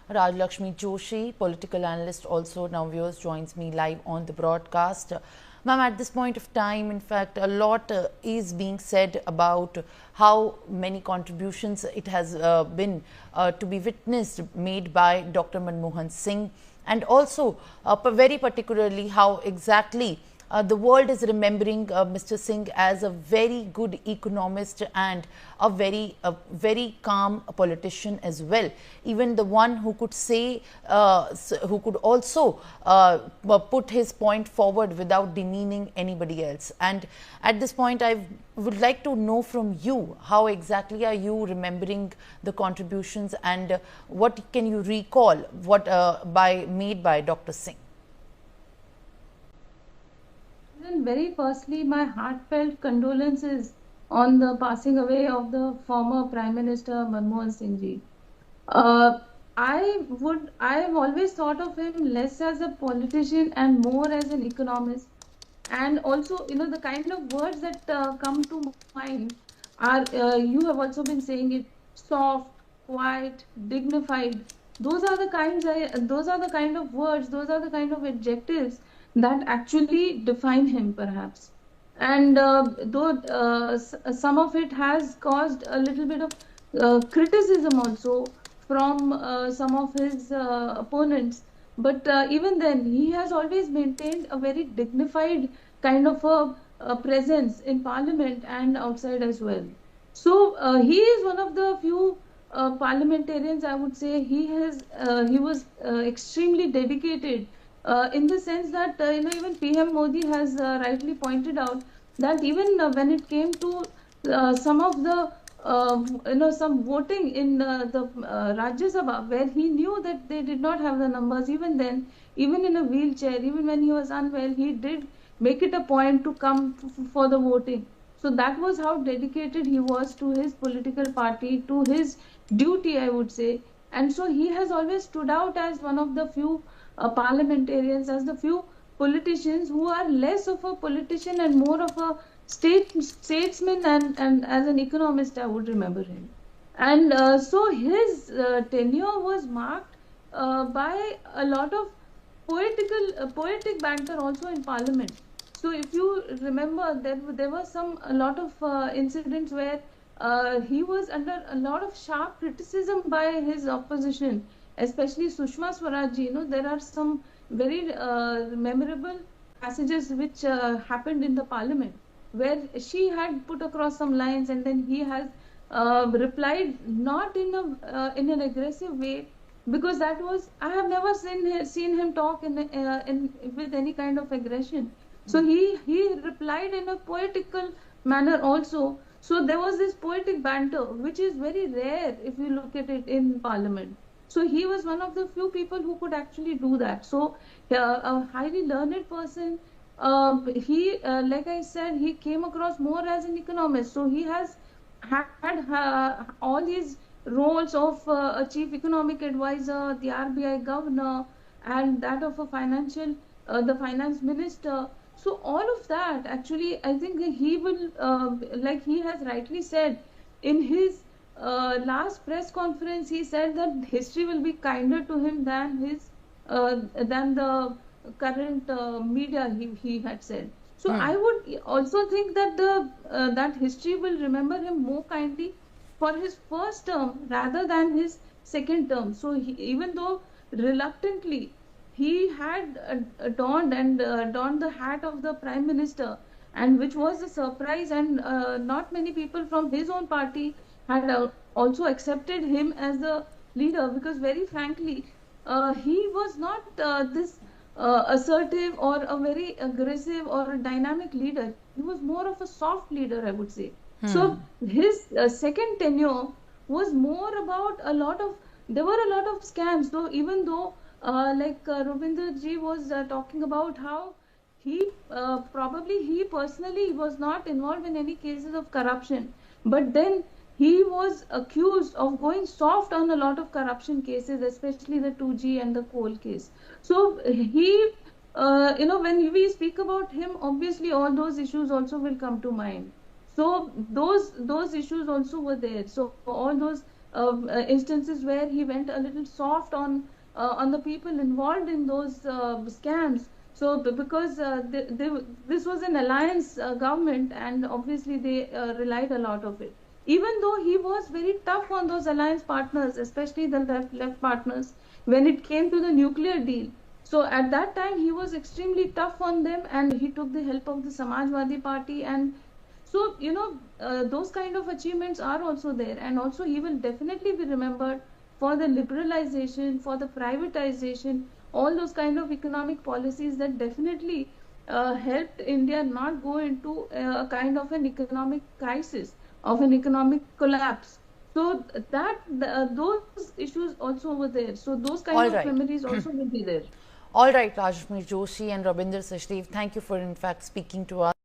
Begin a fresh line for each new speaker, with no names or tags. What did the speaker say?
Raj Lakshmi Joshi, political analyst, also now viewers, joins me live on the broadcast. Ma'am, at this point of time, in fact, a lot is being said about how many contributions it has been to be witnessed made by Dr. Manmohan Singh, and also very particularly how exactly the world is remembering Mr. Singh as a very good economist and a very calm politician as well. Even the one who could say, who could also put his point forward without demeaning anybody else. And at this point, I would like to know from you, how exactly are you remembering the contributions, and what can you recall what made by Dr. Singh?
Then very firstly, my heartfelt condolences on the passing away of the former Prime Minister Manmohan Singh ji. Uh, I have always thought of him less as a politician and more as an economist. And also, the kind of words that come to mind are, you have also been saying it, soft, quiet, dignified. Those are the kind of words, those are the kind of adjectives that actually define him, perhaps. And though some of it has caused a little bit of criticism also from some of his opponents, but even then, he has always maintained a very dignified kind of a presence in parliament and outside as well. So he is one of the few parliamentarians, I would say. He was extremely dedicated in the sense that even PM Modi has rightly pointed out that even when it came to some of the some voting in the Rajya Sabha, where he knew that they did not have the numbers, even then, even in a wheelchair, even when he was unwell, he did make it a point to come for the voting. So that was how dedicated he was to his political party, to his duty, I would say. And so he has always stood out as one of the few parliamentarians, as the few politicians who are less of a politician and more of a statesman, and as an economist, I would remember him. And so his tenure was marked by a lot of poetic banter also in parliament. So if you remember, there was a lot of incidents where he was under a lot of sharp criticism by his opposition, especially Sushma Swaraj ji. There are some very memorable passages which happened in the parliament where she had put across some lines, and then he has replied not in an aggressive way, because that was, I have never seen him talk in with any kind of aggression. So he replied in a poetical manner also. So there was this poetic banter, which is very rare if you look at it in parliament. So he was one of the few people who could actually do that. So a highly learned person. Like I said, he came across more as an economist. So he has had all these roles of a chief economic advisor, the RBI governor, and that of the finance minister. So all of that, actually, I think he will, like he has rightly said in his last press conference, he said that history will be kinder to him than the current media. He had said. So I would also think that that history will remember him more kindly for his first term rather than his second term. So even though reluctantly he had donned the hat of the prime minister, and which was a surprise, and not many people from his own party had also accepted him as the leader, because very frankly, he was not this assertive or a very aggressive or a dynamic leader. He was more of a soft leader, I would say. So his second tenure was more about there were a lot of scams, though, even though, like Ravinder ji was talking about how he personally was not involved in any cases of corruption, but then he was accused of going soft on a lot of corruption cases, especially the 2G and the coal case. So when we speak about him, obviously all those issues also will come to mind. So those issues also were there. So all those instances where he went a little soft on the people involved in those scams. So because this was an alliance government, and obviously they relied a lot of it. Even though he was very tough on those alliance partners, especially the left partners, when it came to the nuclear deal. So at that time, he was extremely tough on them, and he took the help of the Samajwadi Party. And so, those kind of achievements are also there. And also, he will definitely be remembered for the liberalization, for the privatization, all those kind of economic policies that definitely helped India not go into a kind of an economic crisis, of an economic collapse. So those issues also were there. So those kind
All
of
right.
memories also will be there.
All right, Rajashmi Joshi and Rabinder Sachdev, thank you for in fact speaking to us.